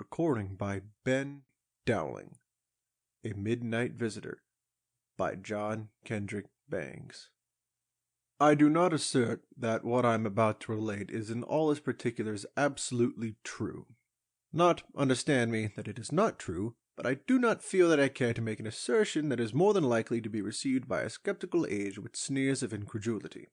recording by Ben Dowling, A Midnight Visitor by John Kendrick Bangs. I do not assert that what I am about to relate is in all its particulars absolutely true. Not, understand me, that it is not true, but I do not feel that I care to make an assertion that is more than likely to be received by a skeptical age with sneers of incredulity.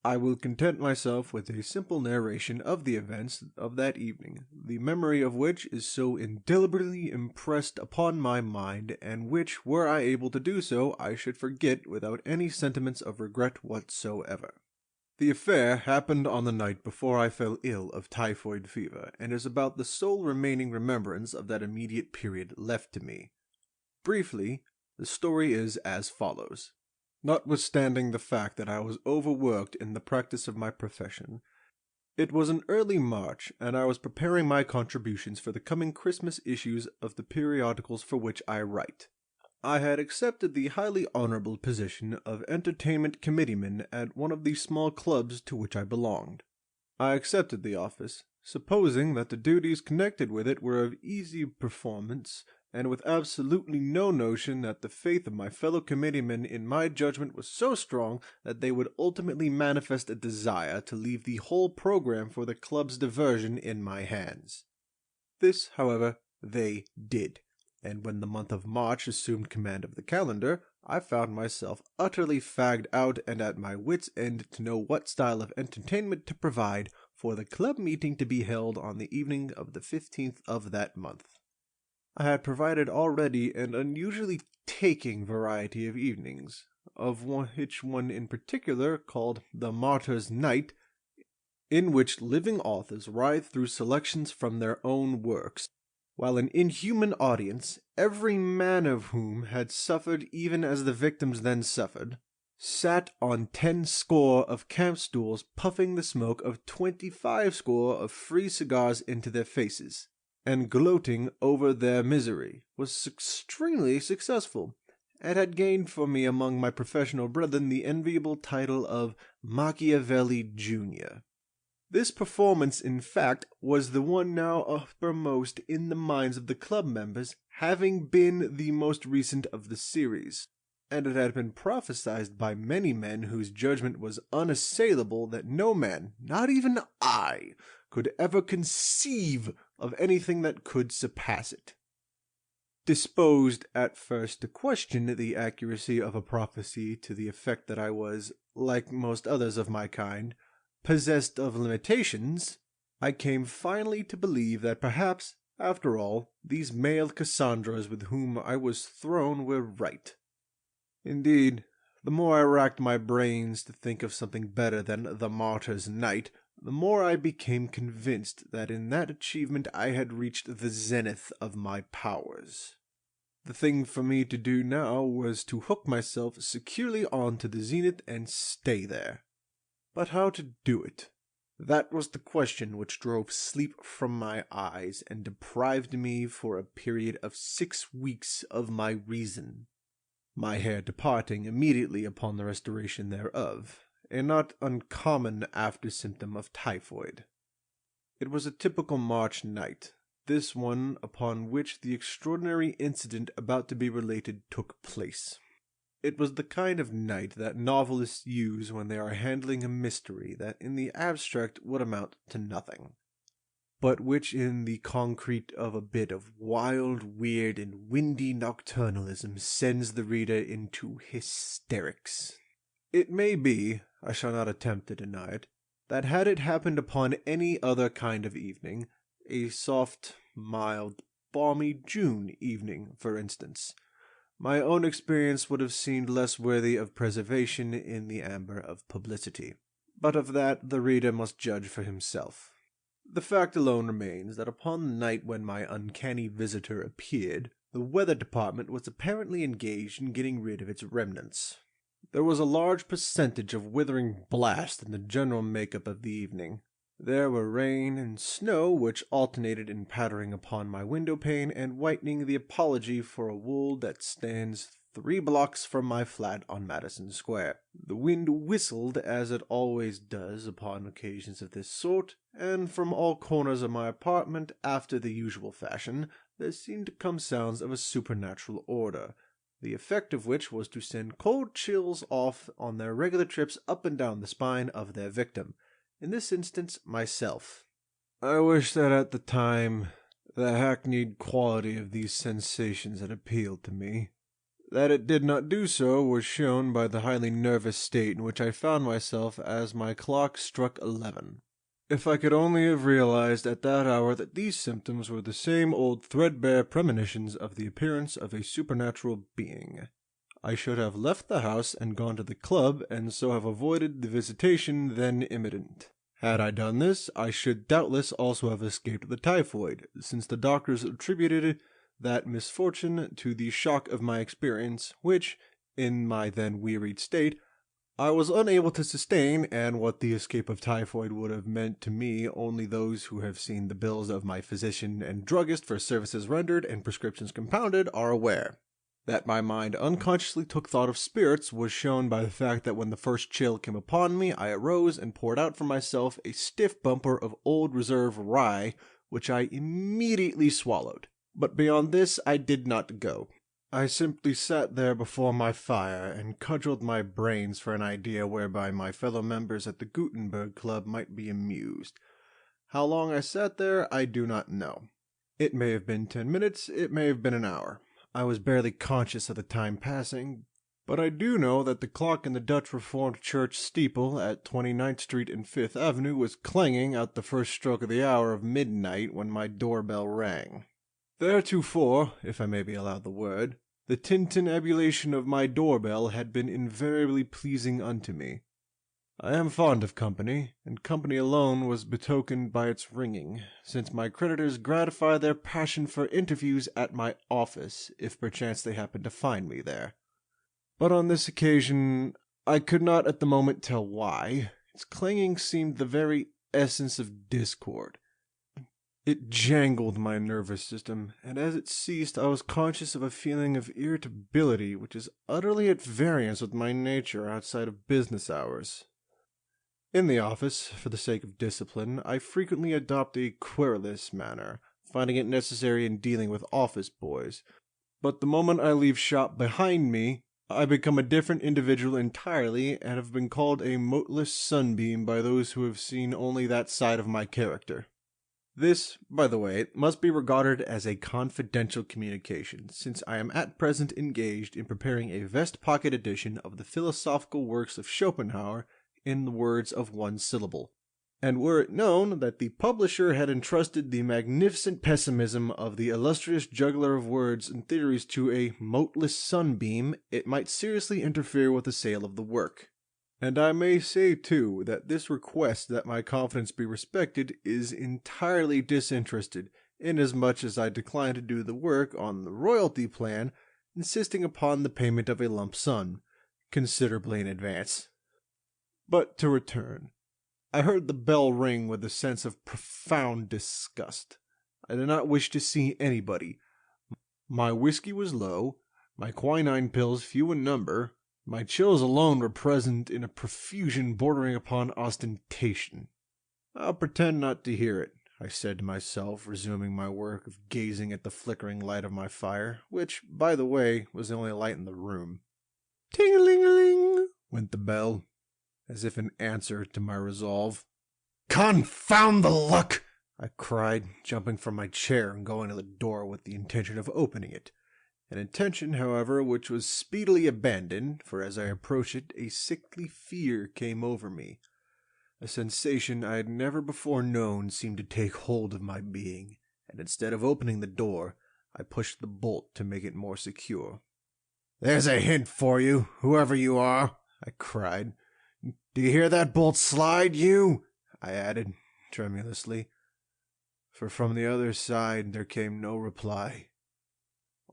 I will content myself with a simple narration of the events of that evening, the memory of which is so indelibly impressed upon my mind, and which, were I able to do so, I should forget without any sentiments of regret whatsoever. The affair happened on the night before I fell ill of typhoid fever, and is about the sole remaining remembrance of that immediate period left to me. Briefly, the story is as follows. Notwithstanding the fact that I was overworked in the practice of my profession, it was in early March, and I was preparing my contributions for the coming Christmas issues of the periodicals for which I write. I had accepted the highly honorable position of entertainment committeeman at one of the small clubs to which I belonged. I accepted the office, supposing that the duties connected with it were of easy performance, and with absolutely no notion that the faith of my fellow committeemen in my judgment was so strong that they would ultimately manifest a desire to leave the whole program for the club's diversion in my hands. This, however, they did, and when the month of March assumed command of the calendar, I found myself utterly fagged out and at my wits' end to know what style of entertainment to provide for the club meeting to be held on the evening of the 15th of that month. I had provided already an unusually taking variety of evenings, of which one in particular, called the Martyr's Night, in which living authors writhe through selections from their own works, while an inhuman audience, every man of whom had suffered even as the victims then suffered, sat on 10 score of camp stools puffing the smoke of 25 score of free cigars into their faces, and gloating over their misery, was extremely successful, and had gained for me among my professional brethren the enviable title of Machiavelli Jr. This performance, in fact, was the one now uppermost in the minds of the club members, having been the most recent of the series, and it had been prophesied by many men whose judgment was unassailable that no man, not even I, could ever conceive of anything that could surpass it. Disposed at first to question the accuracy of a prophecy to the effect that I was, like most others of my kind, possessed of limitations, I came finally to believe that perhaps, after all, these male Cassandras with whom I was thrown were right. Indeed, the more I racked my brains to think of something better than the Martyr's Night, the more I became convinced that in that achievement I had reached the zenith of my powers. The thing for me to do now was to hook myself securely on to the zenith and stay there. But how to do it? That was the question which drove sleep from my eyes and deprived me for a period of 6 weeks of my reason, my hair departing immediately upon the restoration thereof, a not uncommon after-symptom of typhoid. It was a typical March night, this one upon which the extraordinary incident about to be related took place. It was the kind of night that novelists use when they are handling a mystery that in the abstract would amount to nothing, but which in the concrete of a bit of wild, weird, and windy nocturnalism sends the reader into hysterics. It may be, I shall not attempt to deny it, that had it happened upon any other kind of evening, a soft, mild, balmy June evening, for instance, my own experience would have seemed less worthy of preservation in the amber of publicity. But of that the reader must judge for himself. The fact alone remains that upon the night when my uncanny visitor appeared, the weather department was apparently engaged in getting rid of its remnants. There was a large percentage of withering blast in the general make-up of the evening. There were rain and snow which alternated in pattering upon my window pane and whitening the apology for a wool that stands 3 blocks from my flat on Madison Square. The wind whistled as it always does upon occasions of this sort, and from all corners of my apartment, after the usual fashion, there seemed to come sounds of a supernatural order, the effect of which was to send cold chills off on their regular trips up and down the spine of their victim, in this instance myself. I wish that at the time the hackneyed quality of these sensations had appealed to me. That it did not do so was shown by the highly nervous state in which I found myself as my clock struck 11. If I could only have realized at that hour that these symptoms were the same old threadbare premonitions of the appearance of a supernatural being, I should have left the house and gone to the club, and so have avoided the visitation then imminent. Had I done this, I should doubtless also have escaped the typhoid, since the doctors attributed that misfortune to the shock of my experience, which, in my then wearied state, I was unable to sustain, and what the escape of typhoid would have meant to me only those who have seen the bills of my physician and druggist for services rendered and prescriptions compounded are aware. That my mind unconsciously took thought of spirits was shown by the fact that when the first chill came upon me, I arose and poured out for myself a stiff bumper of Old Reserve rye, which I immediately swallowed. But beyond this I did not go. I simply sat there before my fire and cudgeled my brains for an idea whereby my fellow members at the Gutenberg Club might be amused. How long I sat there I do not know. It may have been 10 minutes, it may have been an hour. I was barely conscious of the time passing, but I do know that the clock in the Dutch Reformed Church steeple at 29th Street and 5th Avenue was clanging out the first stroke of the hour of midnight when my doorbell rang. Theretofore, if I may be allowed the word, the tintinnabulation of my doorbell had been invariably pleasing unto me. I am fond of company, and company alone was betokened by its ringing, since my creditors gratify their passion for interviews at my office, if perchance they happen to find me there. But on this occasion, I could not at the moment tell why, its clanging seemed the very essence of discord. It jangled my nervous system, and as it ceased I was conscious of a feeling of irritability which is utterly at variance with my nature outside of business hours. In the office, for the sake of discipline, I frequently adopt a querulous manner, finding it necessary in dealing with office boys, but the moment I leave shop behind me, I become a different individual entirely and have been called a moteless sunbeam by those who have seen only that side of my character. This, by the way, must be regarded as a confidential communication, since I am at present engaged in preparing a vest-pocket edition of the philosophical works of Schopenhauer in the words of one syllable. And were it known that the publisher had entrusted the magnificent pessimism of the illustrious juggler of words and theories to a moteless sunbeam, it might seriously interfere with the sale of the work. And I may say, too, that this request that my confidence be respected is entirely disinterested, inasmuch as I decline to do the work on the royalty plan, insisting upon the payment of a lump sum, considerably in advance. But to return. I heard the bell ring with a sense of profound disgust. I did not wish to see anybody. My whiskey was low, my quinine pills few in number. My chills alone were present in a profusion bordering upon ostentation. I'll pretend not to hear it, I said to myself, resuming my work of gazing at the flickering light of my fire, which, by the way, was the only light in the room. Ting-a-ling-a-ling went the bell, as if in answer to my resolve. Confound the luck! I cried, jumping from my chair and going to the door with the intention of opening it. An intention, however, which was speedily abandoned, for as I approached it, a sickly fear came over me. A sensation I had never before known seemed to take hold of my being, and instead of opening the door, I pushed the bolt to make it more secure. "There's a hint for you, whoever you are," I cried. "Do you hear that bolt slide, you?" I added, tremulously, for from the other side there came no reply.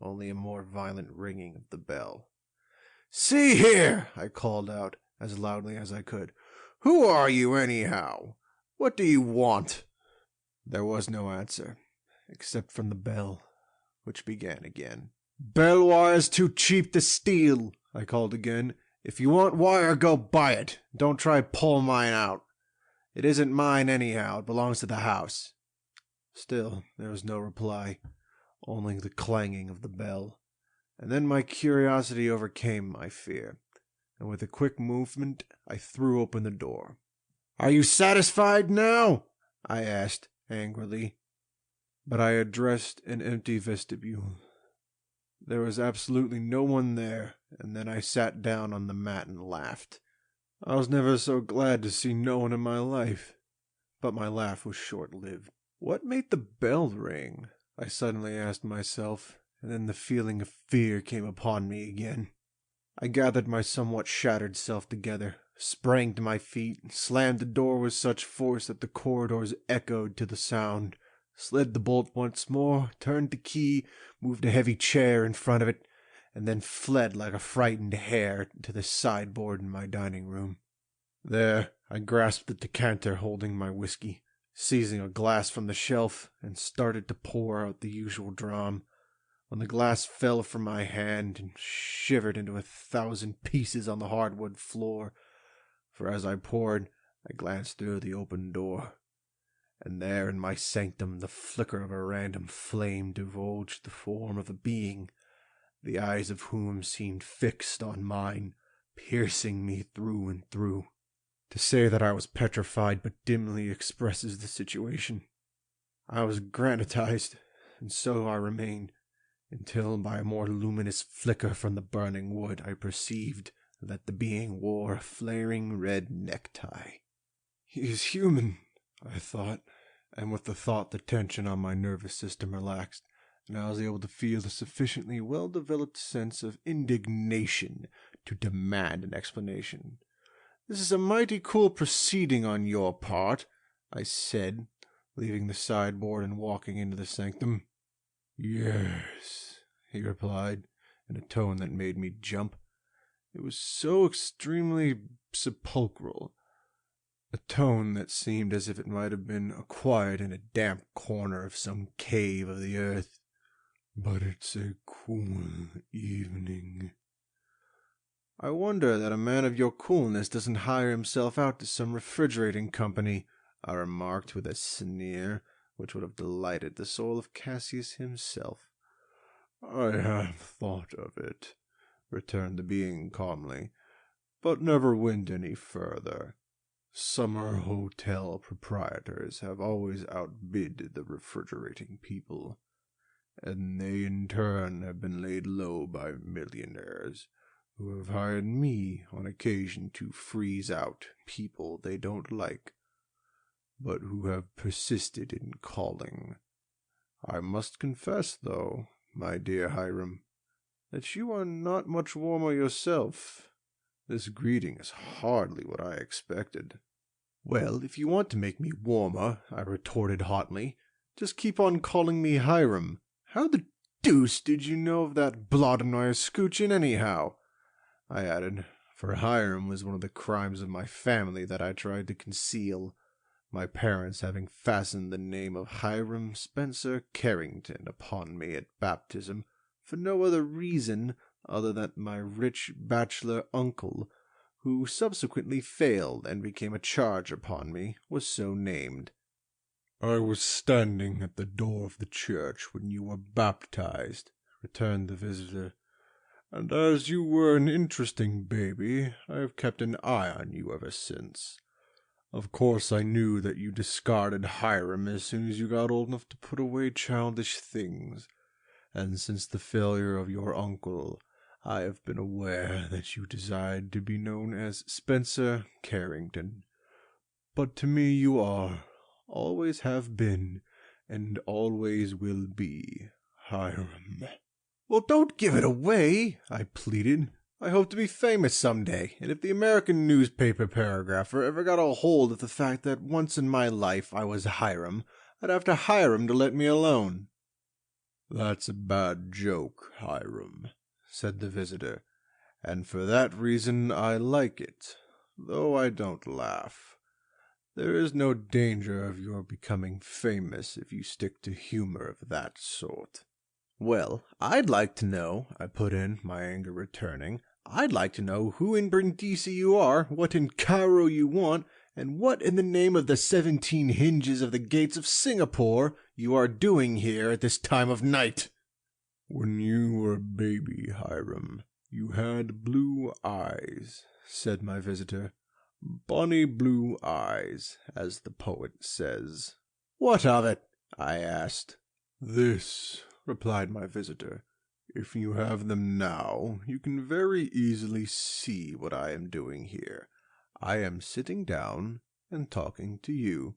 Only a more violent ringing of the bell. "See here," I called out, as loudly as I could. "Who are you, anyhow? What do you want?" There was no answer, except from the bell, which began again. Bell wire's too cheap to steal, I called again. If you want wire, go buy it. Don't try pull mine out. It isn't mine anyhow. It belongs to the house. Still, there was no reply, only the clanging of the bell. And then my curiosity overcame my fear, and with a quick movement, I threw open the door. "Are you satisfied now?" I asked, angrily. But I addressed an empty vestibule. There was absolutely no one there, and then I sat down on the mat and laughed. I was never so glad to see no one in my life. But my laugh was short-lived. What made the bell ring? I suddenly asked myself, and then the feeling of fear came upon me again. I gathered my somewhat shattered self together, sprang to my feet, slammed the door with such force that the corridors echoed to the sound, slid the bolt once more, turned the key, moved a heavy chair in front of it, and then fled like a frightened hare to the sideboard in my dining room. There, I grasped the decanter holding my whiskey, seizing a glass from the shelf, and started to pour out the usual dram, when the glass fell from my hand and shivered into 1,000 pieces on the hardwood floor, for as I poured, I glanced through the open door, and there in my sanctum the flicker of a random flame divulged the form of a being, the eyes of whom seemed fixed on mine, piercing me through and through. To say that I was petrified but dimly expresses the situation. I was granitized, and so I remained, until by a more luminous flicker from the burning wood I perceived that the being wore a flaring red necktie. He is human, I thought, and with the thought the tension on my nervous system relaxed, and I was able to feel a sufficiently well-developed sense of indignation to demand an explanation. "This is a mighty cool proceeding on your part," I said, leaving the sideboard and walking into the sanctum. "Yes," he replied, in a tone that made me jump. It was so extremely sepulchral, a tone that seemed as if it might have been acquired in a damp corner of some cave of the earth. "But it's a cool evening." "I wonder that a man of your coolness doesn't hire himself out to some refrigerating company," I remarked with a sneer which would have delighted the soul of Cassius himself. "I have thought of it," returned the being calmly, "but never went any further. Summer hotel proprietors have always outbid the refrigerating people, and they in turn have been laid low by millionaires, who have hired me on occasion to freeze out people they don't like, but who have persisted in calling. I must confess, though, my dear Hiram, that you are not much warmer yourself. This greeting is hardly what I expected." "Well, if you want to make me warmer," I retorted hotly, "just keep on calling me Hiram. How the deuce did you know of that blot on my escutcheon, anyhow?" I added, for Hiram was one of the crimes of my family that I tried to conceal, my parents having fastened the name of Hiram Spencer Carrington upon me at baptism for no other reason other than my rich bachelor uncle, who subsequently failed and became a charge upon me, was so named. "I was standing at the door of the church when you were baptized," returned the visitor, "and as you were an interesting baby, I have kept an eye on you ever since. Of course I knew that you discarded Hiram as soon as you got old enough to put away childish things, and since the failure of your uncle, I have been aware that you desired to be known as Spencer Carrington. But to me you are, always have been, and always will be, Hiram." "Well, don't give it away," I pleaded. "I hope to be famous someday, and if the American newspaper paragrapher ever got a hold of the fact that once in my life I was Hiram, I'd have to hire him to let me alone." "That's a bad joke, Hiram," said the visitor, "and for that reason I like it, though I don't laugh. There is no danger of your becoming famous if you stick to humor of that sort." Well, I'd like to know, I put in, my anger returning. I'd like to know who in Brindisi you are, what in Cairo you want, and what in the name of the 17 hinges of the gates of Singapore you are doing here at this time of night. When you were a baby, Hiram, you had blue eyes, said my visitor. Bonny blue eyes, as the poet says. What of it? I asked. This, replied my visitor. If you have them now, you can very easily see what I am doing here. I am sitting down and talking to you.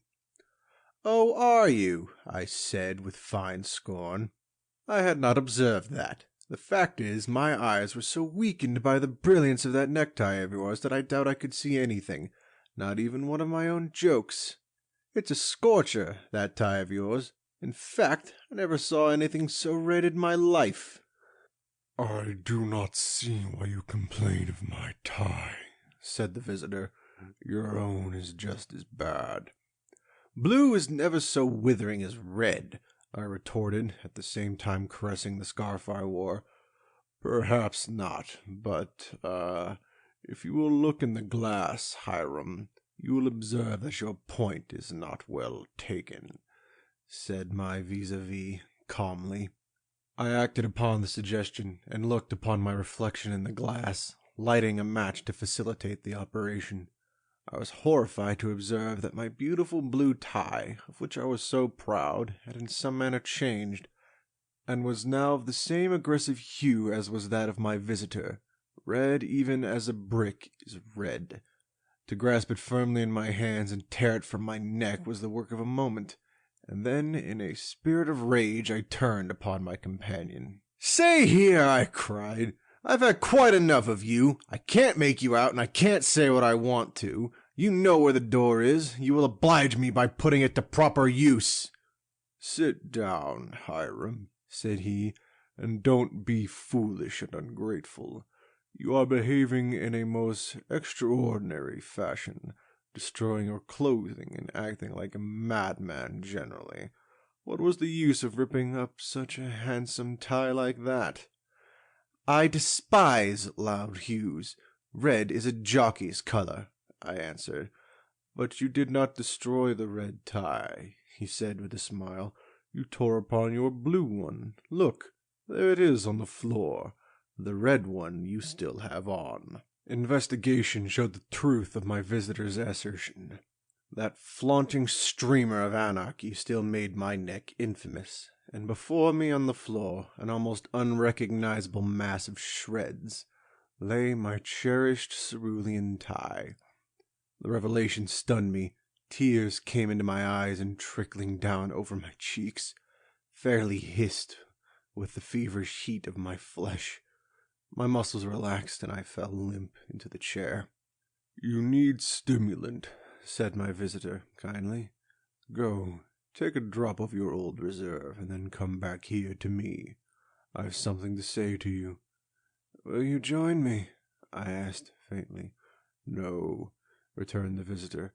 Oh, are you? I said with fine scorn. I had not observed that. The fact is, my eyes were so weakened by the brilliance of that necktie of yours that I doubt I could see anything, not even one of my own jokes. It's a scorcher, that tie of yours. In fact, I never saw anything so red in my life. I do not see why you complain of my tie, said the visitor. Your own is just as bad. Blue is never so withering as red, I retorted, at the same time caressing the scarf I wore. Perhaps not, but, if you will look in the glass, Hiram, you will observe that your point is not well taken, said my vis-a-vis calmly. I acted upon the suggestion and looked upon my reflection in the glass, lighting a match to facilitate the operation. I was horrified to observe that my beautiful blue tie, of which I was so proud, had in some manner changed, and was now of the same aggressive hue as was that of my visitor, red even as a brick is red. To grasp it firmly in my hands and tear it from my neck was the work of a moment, and then, in a spirit of rage, I turned upon my companion. "Say here!" I cried. "I've had quite enough of you. I can't make you out, and I can't say what I want to. You know where the door is. You will oblige me by putting it to proper use." "Sit down, Hiram," said he, "and don't be foolish and ungrateful. You are behaving in a most extraordinary fashion, destroying your clothing and acting like a madman generally. What was the use of ripping up such a handsome tie like that?" "I despise loud hues. Red is a jockey's color," I answered. "But you did not destroy the red tie," he said with a smile. "You tore upon your blue one. Look, there it is on the floor. The red one you still have on." Investigation showed the truth of my visitor's assertion. That flaunting streamer of anarchy still made my neck infamous, and before me on the floor, an almost unrecognizable mass of shreds, lay my cherished cerulean tie. The revelation stunned me. Tears came into my eyes and, trickling down over my cheeks, fairly hissed with the feverish heat of my flesh. My muscles relaxed, and I fell limp into the chair. "You need stimulant," said my visitor kindly. "Go, take a drop of your old reserve, and then come back here to me. I've something to say to you." "Will you join me?" I asked faintly. "No," returned the visitor.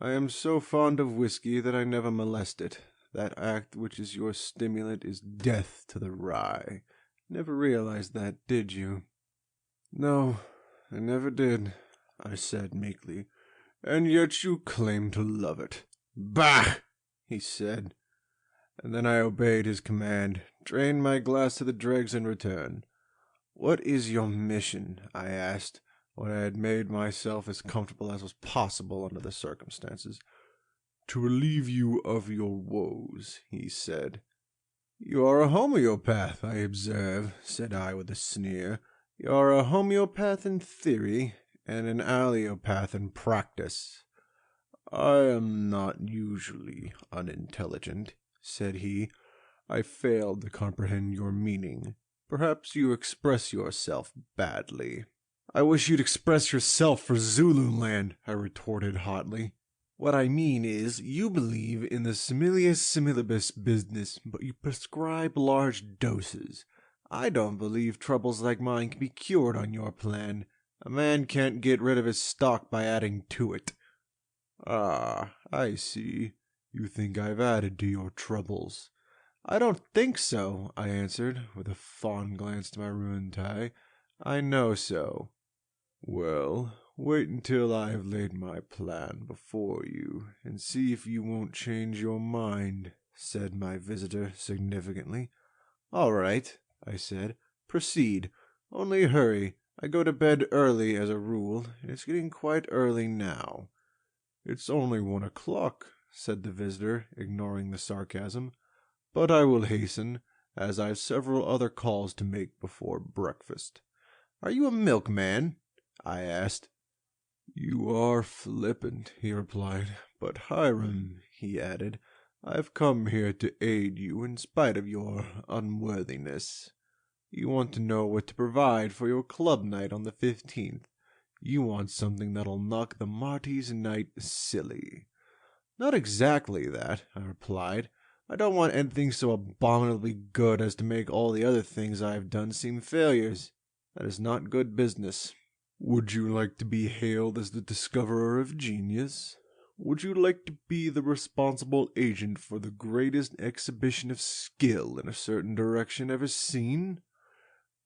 "I am so fond of whiskey that I never molest it. That act which is your stimulant is death to the rye. Never realized that, did you?" "No, I never did," I said meekly. "And yet you claim to love it." "Bah!" he said. And then I obeyed his command, drained my glass to the dregs in return. "What is your mission?" I asked, when I had made myself as comfortable as was possible under the circumstances. "To relieve you of your woes," he said. "You are a homeopath, I observe," said I with a sneer. "You are a homeopath in theory, and an allopath in practice." "I am not usually unintelligent," said he. "I failed to comprehend your meaning. Perhaps you express yourself badly." "I wish you'd express yourself for Zululand," I retorted hotly. "What I mean is, you believe in the similius similibus business, but you prescribe large doses. I don't believe troubles like mine can be cured on your plan. A man can't get rid of his stock by adding to it." "Ah, I see. You think I've added to your troubles. I don't think so, I answered, with a fond glance to my ruined tie. I know so. Well, wait until I have laid my plan before you, and see if you won't change your mind, said my visitor significantly. All right, I said. Proceed. Only hurry. I go to bed early as a rule, and it's getting quite early now. It's only 1 o'clock, said the visitor, ignoring the sarcasm. But I will hasten, as I've several other calls to make before breakfast. Are you a milkman? I asked. You are flippant, he replied. But Hiram, he added, I've come here to aid you in spite of your unworthiness. You want to know what to provide for your club night on the 15th. You want something that'll knock the Marty's night silly. Not exactly that, I replied. I don't want anything so abominably good as to make all the other things I have done seem failures. That is not good business. Would you like to be hailed as the discoverer of genius? Would you like to be the responsible agent for the greatest exhibition of skill in a certain direction ever seen?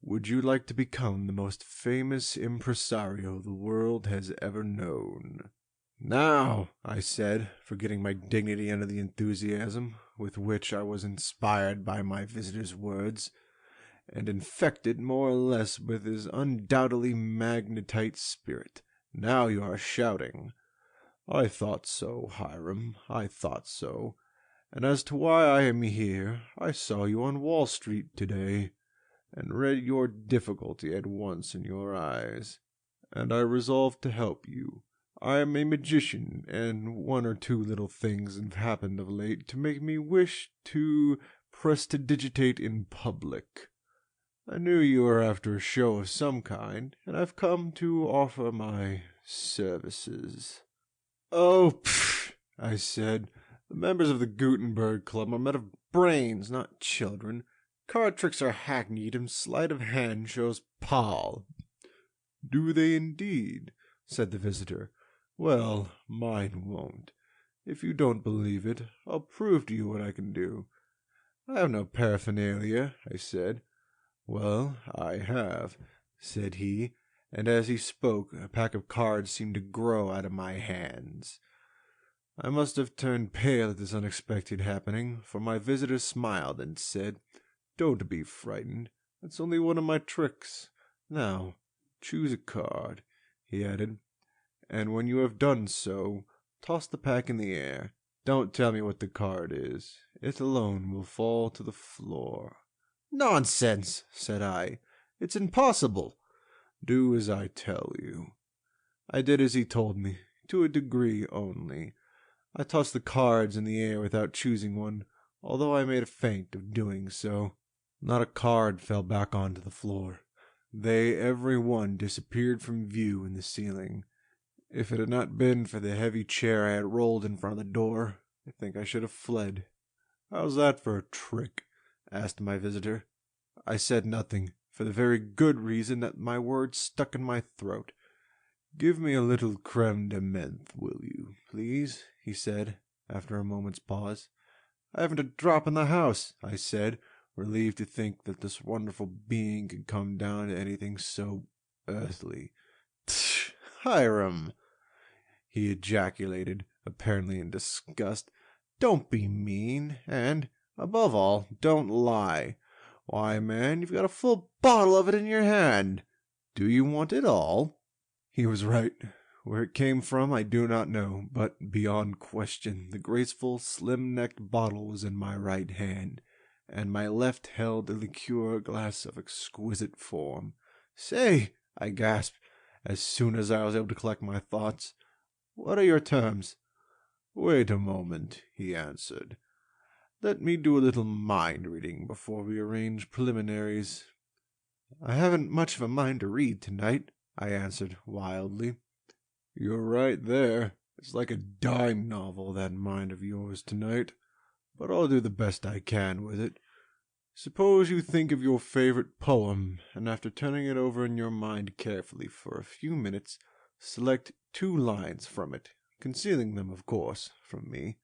Would you like to become the most famous impresario the world has ever known? Now, I said, forgetting my dignity under the enthusiasm with which I was inspired by my visitor's words, and infected more or less with his undoubtedly magnetite spirit. Now you are shouting. I thought so, Hiram, I thought so. And as to why I am here, I saw you on Wall Street today, and read your difficulty at once in your eyes, and I resolved to help you. I am a magician, and one or two little things have happened of late to make me wish to prestidigitate in public. I knew you were after a show of some kind, and I've come to offer my services. Oh, pfft, I said. The members of the Gutenberg Club are men of brains, not children. Card tricks are hackneyed, and sleight of hand shows pall. Do they indeed? Said the visitor. Well, mine won't. If you don't believe it, I'll prove to you what I can do. I have no paraphernalia, I said. Well, I have, said he, and as he spoke, a pack of cards seemed to grow out of my hands. I must have turned pale at this unexpected happening, for my visitor smiled and said, Don't be frightened. That's only one of my tricks. Now, choose a card, he added, and when you have done so, toss the pack in the air. Don't tell me what the card is. It alone will fall to the floor. Nonsense, said I. It's impossible. Do as I tell you. I did as he told me, to a degree only. I tossed the cards in the air without choosing one, although I made a feint of doing so. Not a card fell back onto the floor. They every one disappeared from view in the ceiling. If it had not been for the heavy chair I had rolled in front of the door, I think I should have fled. How's that for a trick? Asked my visitor. I said nothing, for the very good reason that my words stuck in my throat. Give me a little creme de menthe, will you, please? He said, after a moment's pause. I haven't a drop in the house, I said, relieved to think that this wonderful being could come down to anything so earthly. Tch, Hiram, he ejaculated, apparently in disgust. Don't be mean, and, above all, don't lie. Why, man, you've got a full bottle of it in your hand. Do you want it all? He was right. Where it came from I do not know, but beyond question the graceful, slim-necked bottle was in my right hand, and my left held a liqueur glass of exquisite form. Say, I gasped, as soon as I was able to collect my thoughts, what are your terms? Wait a moment, he answered. Let me do a little mind-reading before we arrange preliminaries. I haven't much of a mind to read tonight, I answered wildly. You're right there. It's like a dime novel, that mind of yours tonight. But I'll do the best I can with it. Suppose you think of your favorite poem, and after turning it over in your mind carefully for a few minutes, select 2 lines from it, concealing them, of course, from me,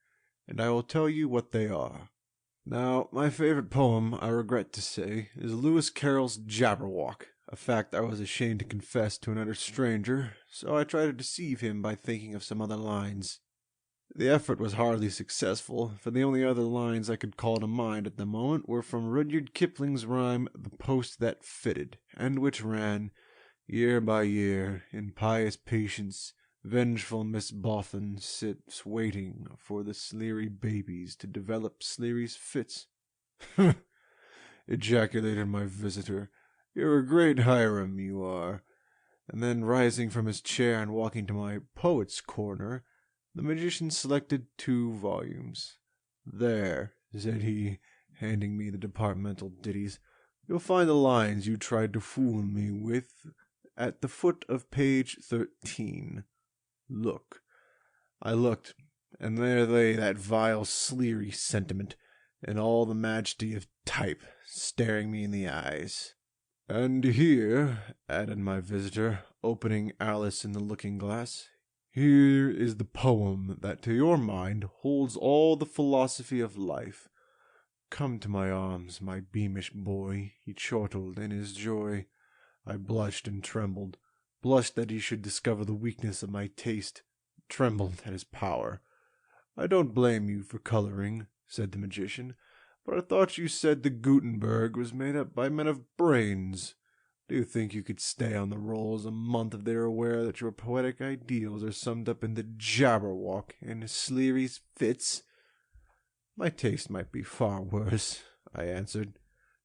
and I will tell you what they are. Now, my favorite poem, I regret to say, is Lewis Carroll's Jabberwock, a fact I was ashamed to confess to an utter stranger, so I tried to deceive him by thinking of some other lines. The effort was hardly successful, for the only other lines I could call to mind at the moment were from Rudyard Kipling's rhyme The Post That Fitted, and which ran, "Year by year, in pious patience, vengeful Miss Boffin sits waiting for the Sleary babies to develop Sleary's fits." Ejaculated my visitor. "You're a great Hiram, you are." And then, rising from his chair and walking to my poet's corner, the magician selected 2 volumes. "There," said he, handing me the departmental ditties, "you'll find the lines you tried to fool me with at the foot of page 13. Look." I looked, and there lay that vile Sleary sentiment, in all the majesty of type, staring me in the eyes. "And here," added my visitor, opening Alice in the Looking-Glass, "here is the poem that to your mind holds all the philosophy of life. Come to my arms, my beamish boy," he chortled in his joy. I blushed and trembled, blushed that he should discover the weakness of my taste, trembled at his power. "I don't blame you for coloring," said the magician, "but I thought you said the Gutenberg was made up by men of brains. Do you think you could stay on the rolls a month if they were aware that your poetic ideals are summed up in the Jabberwock and Sleary's fits?" "My taste might be far worse," I answered.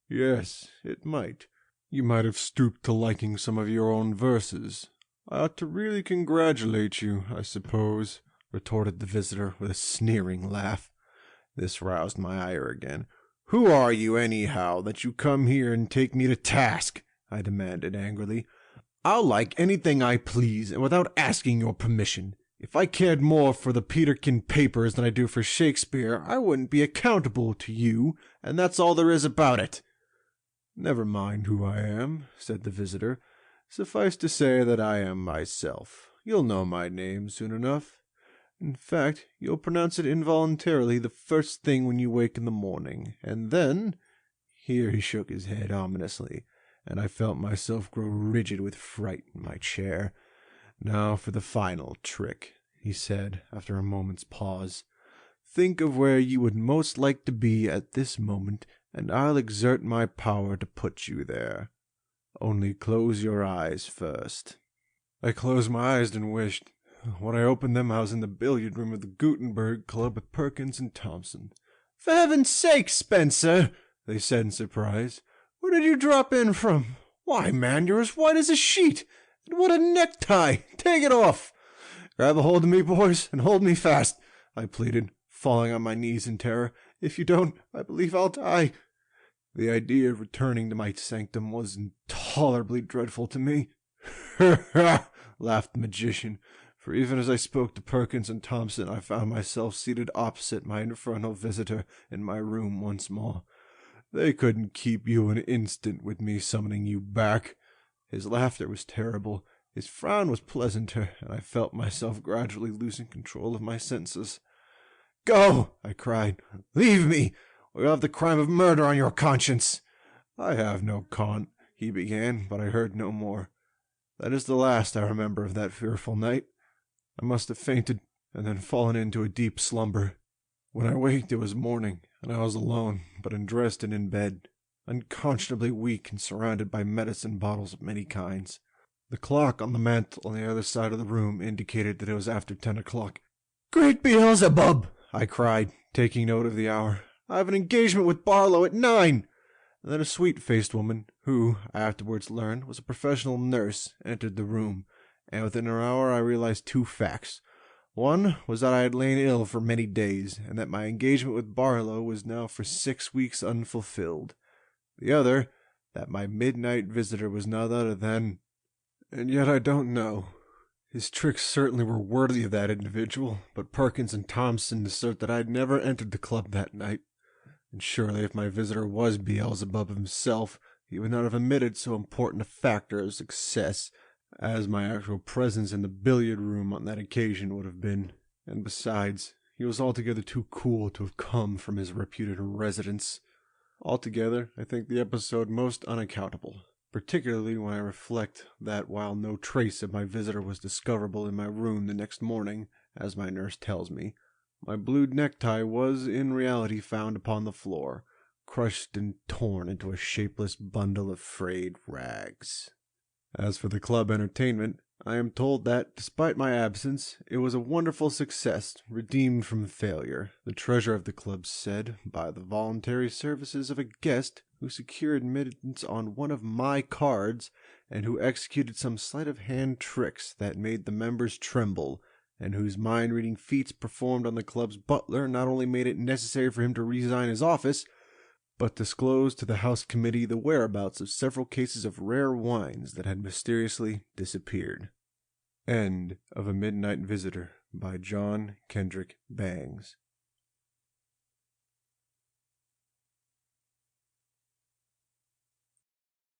"Yes, it might. You might have stooped to liking some of your own verses. I ought to really congratulate you, I suppose," retorted the visitor with a sneering laugh. This roused my ire again. "Who are you, anyhow, that you come here and take me to task?" I demanded angrily. "I'll like anything I please, and without asking your permission. If I cared more for the Peterkin papers than I do for Shakespeare, I wouldn't be accountable to you, and that's all there is about it." "Never mind who I am," said the visitor. "Suffice to say that I am myself. You'll know my name soon enough. In fact, you'll pronounce it involuntarily the first thing when you wake in the morning, and then—" Here he shook his head ominously, and I felt myself grow rigid with fright in my chair. "Now for the final trick," he said, after a moment's pause. "Think of where you would most like to be at this moment, and I'll exert my power to put you there. Only close your eyes first." I closed my eyes and wished. When I opened them, I was in the billiard room of the Gutenberg Club with Perkins and Thompson. "For heaven's sake, Spencer," they said in surprise, "where did you drop in from? Why, man, you're as white as a sheet. And what a necktie! Take it off." "Grab a hold of me, boys, and hold me fast," I pleaded, falling on my knees in terror. "If you don't, I believe I'll die." The idea of returning to my sanctum was intolerably dreadful to me. "Ha ha!" laughed the magician, for even as I spoke to Perkins and Thompson, I found myself seated opposite my infernal visitor in my room once more. "They couldn't keep you an instant with me summoning you back." His laughter was terrible, his frown was pleasanter, and I felt myself gradually losing control of my senses. "Go!" I cried. "Leave me, or you'll have the crime of murder on your conscience." "I have no he began, but I heard no more. That is the last I remember of that fearful night. I must have fainted, and then fallen into a deep slumber. When I waked, it was morning, and I was alone, but undressed and in bed, unconscionably weak and surrounded by medicine bottles of many kinds. The clock on the mantel on the other side of the room indicated that it was after 10 o'clock. "Great Beelzebub!" I cried, taking note of the hour. "I have an engagement with Barlow at 9. And then a sweet-faced woman, who, I afterwards learned, was a professional nurse, entered the room, and within an hour I realized 2 facts. One was that I had lain ill for many days, and that my engagement with Barlow was now for 6 weeks unfulfilled. The other, that my midnight visitor was none other than— And yet I don't know. His tricks certainly were worthy of that individual, but Perkins and Thompson assert that I had never entered the club that night. And surely if my visitor was Beelzebub himself, he would not have omitted so important a factor of success as my actual presence in the billiard room on that occasion would have been. And besides, he was altogether too cool to have come from his reputed residence. Altogether, I think the episode most unaccountable, particularly when I reflect that while no trace of my visitor was discoverable in my room the next morning, as my nurse tells me, my blue necktie was in reality found upon the floor, crushed and torn into a shapeless bundle of frayed rags. As for the club entertainment, I am told that, despite my absence, it was a wonderful success, redeemed from failure, the treasurer of the club said, by the voluntary services of a guest who secured admittance on one of my cards and who executed some sleight-of-hand tricks that made the members tremble, and whose mind-reading feats performed on the club's butler not only made it necessary for him to resign his office, but disclosed to the House Committee the whereabouts of several cases of rare wines that had mysteriously disappeared. End of A Midnight Visitor by John Kendrick Bangs.